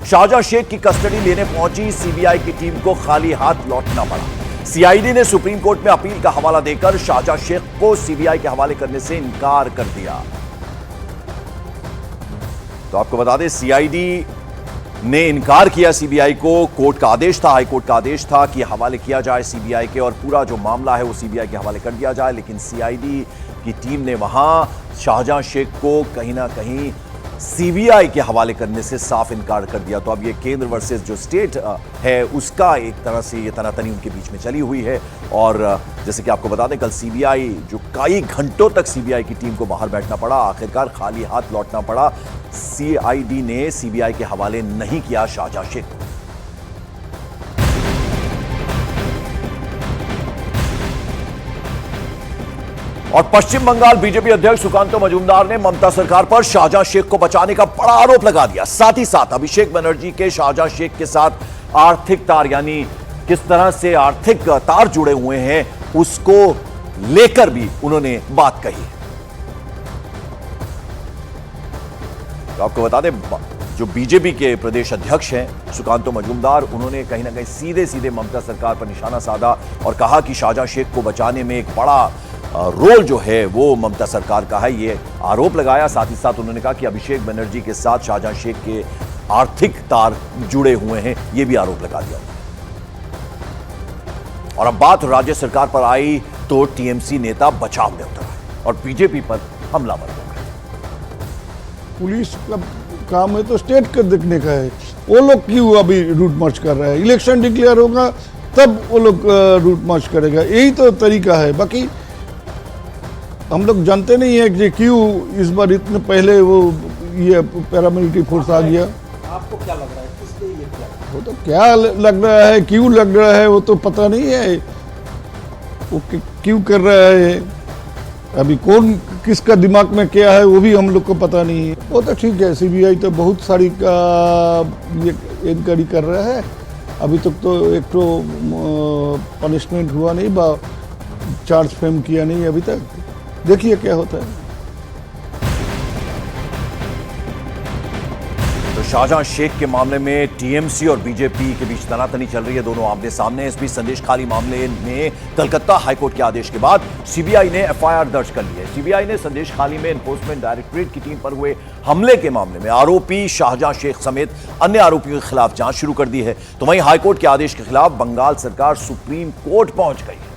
शाहजहां शेख की कस्टडी लेने पहुंची सीबीआई की टीम को खाली हाथ लौटना पड़ा। सीआईडी ने सुप्रीम कोर्ट में अपील का हवाला देकर शाहजहां शेख को सीबीआई के हवाले करने से इनकार कर दिया। तो आपको बता दें, सीआईडी ने इनकार किया सीबीआई को। कोर्ट का आदेश था, हाईकोर्ट का आदेश था कि हवाले किया जाए सीबीआई के और पूरा जो मामला है वो सीबीआई के हवाले कर दिया जाए, लेकिन सीआईडी की टीम ने वहां शाहजहां शेख को कहीं ना कहीं सीबीआई के हवाले करने से साफ इनकार कर दिया। तो अब ये केंद्र वर्सेस जो स्टेट है उसका एक तरह से ये तनातनी उनके बीच में चली हुई है। और जैसे कि आपको बता दें, कल सीबीआई जो कई घंटों तक सीबीआई की टीम को बाहर बैठना पड़ा, आखिरकार खाली हाथ लौटना पड़ा। सीआईडी ने सीबीआई के हवाले नहीं किया शाहजहां शेख को। और पश्चिम बंगाल बीजेपी अध्यक्ष सुकांतो मजूमदार ने ममता सरकार पर शाहजहां शेख को बचाने का बड़ा आरोप लगा दिया। साथ ही साथ अभिषेक बनर्जी के शाहजहां शेख के साथ आर्थिक तार, यानी किस तरह से आर्थिक तार जुड़े हुए हैं, उसको लेकर भी उन्होंने बात कही। तो आपको बता दें, जो बीजेपी के प्रदेश अध्यक्ष हैं सुकांतो मजूमदार, उन्होंने कहीं ना कहीं सीधे सीधे ममता सरकार पर निशाना साधा और कहा कि शाहजहां शेख को बचाने में एक बड़ा रोल जो है वो ममता सरकार का है, ये आरोप लगाया। साथ ही साथ उन्होंने कहा कि अभिषेक बनर्जी के साथ शाहजहां शेख के आर्थिक तार जुड़े हुए हैं, ये भी आरोप लगा दिया। और अब बात राज्य सरकार पर आई तो टीएमसी नेता बचाव में उतरा और बीजेपी पर हमलावर हो गए। पुलिस का काम है तो स्टेट का देखने का है, वो लोग क्यों अभी रूट मार्च कर रहे हैं? इलेक्शन डिक्लेयर होगा तब वो लोग रूट मार्च करेगा, यही तो तरीका है। बाकी हम लोग जानते नहीं है कि क्यों इस बार इतने पहले वो ये पैरामिलिट्री फोर्स आ गया। आपको क्या लग रहा है, किस लिए ये किया? वो तो क्या लग रहा है, क्यों लग रहा है, वो तो पता नहीं है वो क्यों कर रहा है। अभी कौन किसका दिमाग में क्या है वो भी हम लोग को पता नहीं है। वो तो ठीक है, सीबीआई तो बहुत सारी का ये इंक्वायरी कर रहा है। अभी तक तो एक तो पनिशमेंट हुआ नहीं, चार्ज फ्रेम किया नहीं अभी तक। देखिए क्या होता है। तो शाहजहां शेख के मामले में टीएमसी और बीजेपी के बीच तनातनी चल रही है, दोनों आमने सामने। इस बीच संदेश खाली मामले में कलकत्ता हाईकोर्ट के आदेश के बाद सीबीआई ने एफआईआर दर्ज कर ली है। सीबीआई ने संदेश खाली में एनफोर्समेंट डायरेक्टरेट की टीम पर हुए हमले के मामले में आरोपी शाहजहां शेख समेत अन्य आरोपियों के खिलाफ जांच शुरू कर दी है। तो वहीं हाईकोर्ट के आदेश के खिलाफ बंगाल सरकार सुप्रीम कोर्ट पहुंच गई है।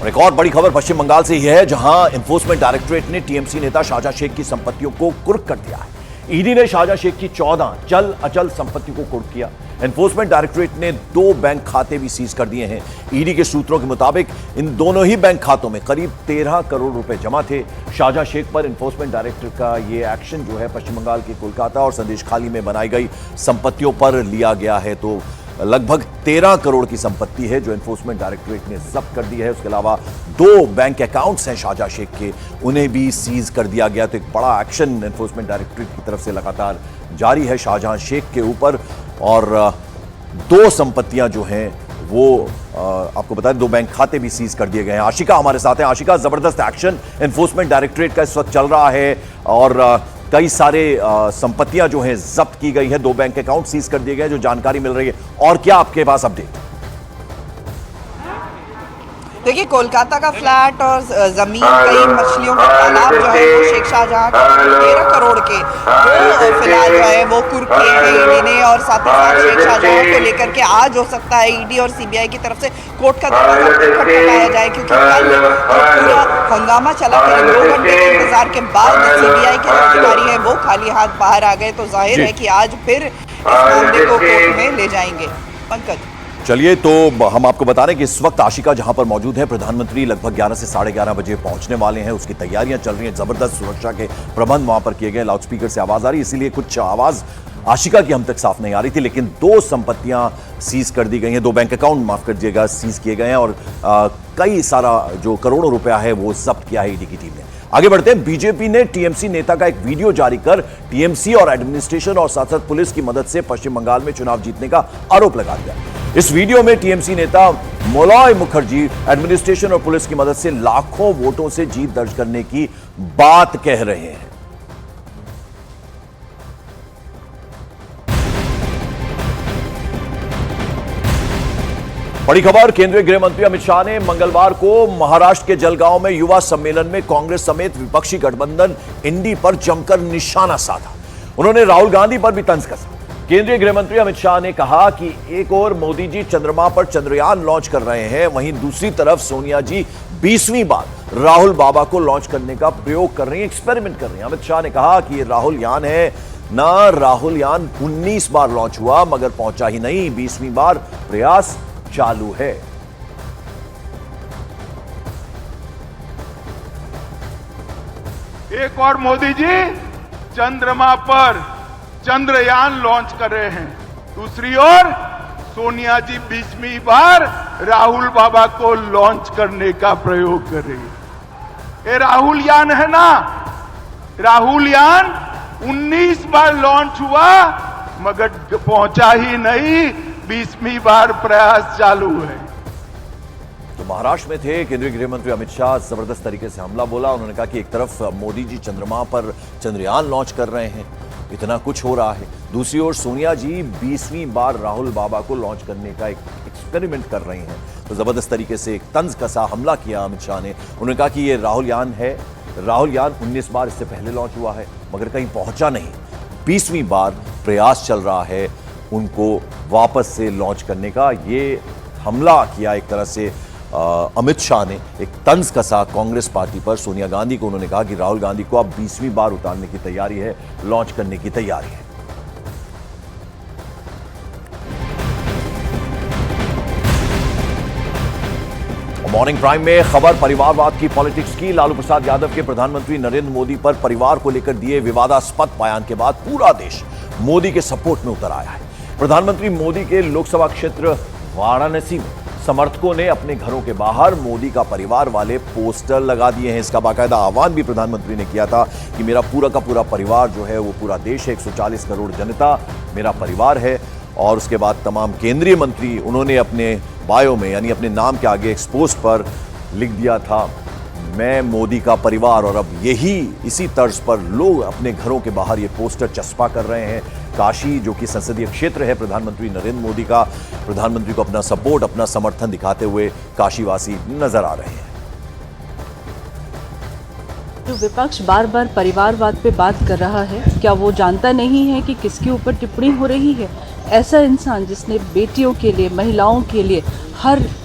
एक और बड़ी खबर पश्चिम बंगाल से यह है, जहां एनफोर्समेंट डायरेक्टरेट ने टीएमसी नेता शाहजहां शेख की संपत्तियों को कुर्क कर दिया है। ईडी ने शाहजहां शेख की 14 चल अचल संपत्तियों को कुर्क किया। एनफोर्समेंट डायरेक्टरेट ने 2 बैंक खाते भी सीज कर दिए हैं। ईडी के सूत्रों के मुताबिक इन दोनों ही बैंक खातों में करीब 13 करोड़ रुपए जमा थे। शाहजहां शेख पर एनफोर्समेंट डायरेक्टरेट का यह एक्शन जो है पश्चिम बंगाल के कोलकाता और संदेश खाली में बनाई गई संपत्तियों पर लिया गया है। तो लगभग 13 करोड़ की संपत्ति है जो एनफोर्समेंट डायरेक्टरेट ने जब्त कर दी है। उसके अलावा 2 बैंक अकाउंट्स हैं शाहजहां शेख के, उन्हें भी सीज कर दिया गया। तो एक बड़ा एक्शन एनफोर्समेंट डायरेक्टरेट की तरफ से लगातार जारी है शाहजहां शेख के ऊपर। और 2 संपत्तियां जो हैं वो आपको बता दें 2 बैंक खाते भी सीज कर दिए गए हैं। आशिका हमारे साथ हैं। आशिका, जबरदस्त एक्शन एनफोर्समेंट डायरेक्टरेट का इस वक्त चल रहा है और कई सारे संपत्तियां जो हैं जब्त की गई है, 2 बैंक अकाउंट सीज कर दिए गए, जो जानकारी मिल रही है। और क्या आपके पास अपडेट? देखिए, कोलकाता का फ्लैट और जमीन, कई मछलियों का तालाब जो है वो शेख शाहजहां का 13 करोड़ के वो फिलहाल जो है वो कुर्क किए हैं ईडी ने। और साथ ही साथ शेख शाहजहां को लेकर के आज हो सकता है ईडी और सीबीआई की तरफ से कोर्ट का दरवाजा खटखटाया जाए, क्योंकि कल पूरा हंगामा चला। करीब 2 घंटे के इंतजार के बाद सीबीआई के अधिकारी हैं वो खाली हाथ बाहर आ गए। तो जाहिर है कि आज फिर इस मामले को कोर्ट में ले जाएंगे। पंकज, चलिए, तो हम आपको बता रहे हैं कि इस वक्त आशिका जहां पर मौजूद है, प्रधानमंत्री लगभग 11 से 11:30 बजे पहुंचने वाले हैं। उसकी तैयारियां चल रही हैं, जबरदस्त सुरक्षा के प्रबंध वहां पर किए गए। लाउडस्पीकर से आवाज आ रही है, इसीलिए कुछ आवाज आशिका की हम तक साफ नहीं आ रही थी। लेकिन 2 संपत्तियां सीज कर दी गई हैं, 2 बैंक अकाउंट माफ कर दिएगा सीज किए गए हैं और कई सारा जो करोड़ों रुपया है वो जब्त किया है ईडी की टीम ने। आगे बढ़ते हैं। बीजेपी ने टीएमसी नेता का एक वीडियो जारी कर टीएमसी और एडमिनिस्ट्रेशन और साथ साथ पुलिस की मदद से पश्चिम बंगाल में चुनाव जीतने का आरोप लगा दिया। इस वीडियो में टीएमसी नेता मोलॉय मुखर्जी एडमिनिस्ट्रेशन और पुलिस की मदद से लाखों वोटों से जीत दर्ज करने की बात कह रहे हैं। बड़ी खबर, केंद्रीय गृह मंत्री अमित शाह ने मंगलवार को महाराष्ट्र के जलगांव में युवा सम्मेलन में कांग्रेस समेत विपक्षी गठबंधन इंडी पर जमकर निशाना साधा। उन्होंने राहुल गांधी पर भी तंज कसा। केंद्रीय गृह मंत्री अमित शाह ने कहा कि एक ओर मोदी जी चंद्रमा पर चंद्रयान लॉन्च कर रहे हैं, वहीं दूसरी तरफ सोनिया जी 20वीं बार राहुल बाबा को लॉन्च करने का प्रयोग कर रही हैं, एक्सपेरिमेंट कर रही हैं। अमित शाह ने कहा कि ये राहुल यान है ना, राहुल यान 19 बार लॉन्च हुआ मगर पहुंचा ही नहीं, 20वीं बार प्रयास चालू है। एक और मोदी जी चंद्रमा पर चंद्रयान लॉन्च कर रहे हैं, दूसरी ओर सोनिया जी 20वीं बार राहुल बाबा को लॉन्च करने का प्रयोग कर रही है। ये राहुल यान है ना, राहुल यान 19 बार लॉन्च हुआ मगर पहुंचा ही नहीं, 20वीं बार प्रयास चालू है। तो महाराष्ट्र में थे केंद्रीय गृह मंत्री अमित शाह, जबरदस्त तरीके से हमला बोला। उन्होंने कहा कि एक तरफ मोदी जी चंद्रमा पर चंद्रयान लॉन्च कर रहे हैं, इतना कुछ हो रहा है, दूसरी ओर सोनिया जी 20वीं बार राहुल बाबा को लॉन्च करने का एक एक्सपेरिमेंट कर रही हैं। तो जबरदस्त तरीके से एक तंज कसा हमला किया अमित शाह ने। उन्होंने कहा कि ये राहुल यान है, राहुल यान 19 बार इससे पहले लॉन्च हुआ है मगर कहीं पहुंचा नहीं, 20वीं बार प्रयास चल रहा है उनको वापस से लॉन्च करने का। ये हमला किया एक तरह से अमित शाह ने, एक तंज कसा कांग्रेस पार्टी पर। सोनिया गांधी को उन्होंने कहा कि राहुल गांधी को अब 20वीं बार उतारने की तैयारी है, लॉन्च करने की तैयारी है। मॉर्निंग प्राइम में खबर परिवारवाद की, पॉलिटिक्स की। लालू प्रसाद यादव के प्रधानमंत्री नरेंद्र मोदी पर परिवार को लेकर दिए विवादास्पद बयान के बाद पूरा देश मोदी के सपोर्ट में उतर आया है। प्रधानमंत्री मोदी के लोकसभा क्षेत्र वाराणसी में समर्थकों ने अपने घरों के बाहर मोदी का परिवार वाले पोस्टर लगा दिए हैं। इसका बाकायदा आह्वान भी प्रधानमंत्री ने किया था कि मेरा पूरा का पूरा परिवार जो है वो पूरा देश है, 140 करोड़ जनता मेरा परिवार है। और उसके बाद तमाम केंद्रीय मंत्री उन्होंने अपने बायो में यानी अपने नाम के आगे एक्सपोस्ट पर लिख दिया था मैं मोदी का परिवार। और अब इसी तर्ज पर लोग अपने घरों के बाहर ये पोस्टर चस्पा कर रहे हैं। काशी जो कि संसदीय क्षेत्र है प्रधानमंत्री नरेंद्र मोदी का, प्रधानमंत्री को अपना सपोर्ट, अपना समर्थन दिखाते हुए काशीवासी नजर आ रहे हैं। जो विपक्ष बार बार परिवारवाद पे बात कर रहा है, क्या वो जानता नहीं है कि किसके ऊपर टिप्पणी हो रही है? ऐसा इंसान जिसने बेटियों के लिए, महिलाओं के लिए,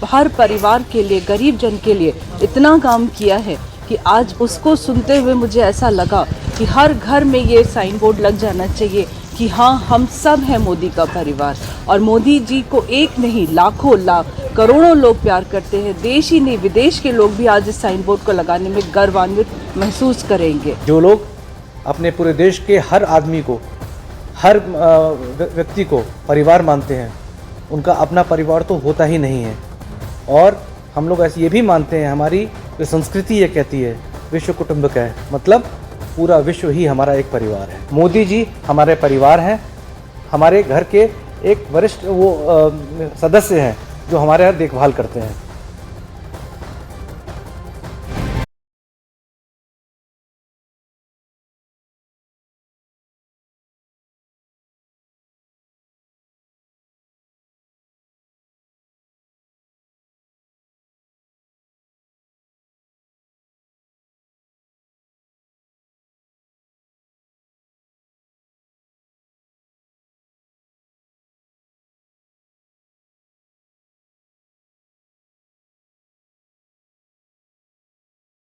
हर परिवार के लिए, गरीब जन के लिए इतना काम किया है कि आज उसको सुनते हुए मुझे ऐसा लगा कि हर घर में ये साइन बोर्ड लग जाना चाहिए कि हाँ, हम सब हैं मोदी का परिवार। और मोदी जी को एक नहीं, लाखों करोड़ों लोग प्यार करते हैं। देश ही नहीं, विदेश के लोग भी आज इस साइन बोर्ड को लगाने में गर्वान्वित महसूस करेंगे। जो लोग अपने पूरे देश के हर आदमी को, हर व्यक्ति को परिवार मानते हैं, उनका अपना परिवार तो होता ही नहीं है। और हम लोग ऐसे ये भी मानते हैं, हमारी जो संस्कृति ये कहती है विश्व कुटुंबकम है, मतलब पूरा विश्व ही हमारा एक परिवार है। मोदी जी हमारे परिवार हैं, हमारे घर के एक वरिष्ठ सदस्य हैं जो हमारे यहाँ देखभाल करते हैं।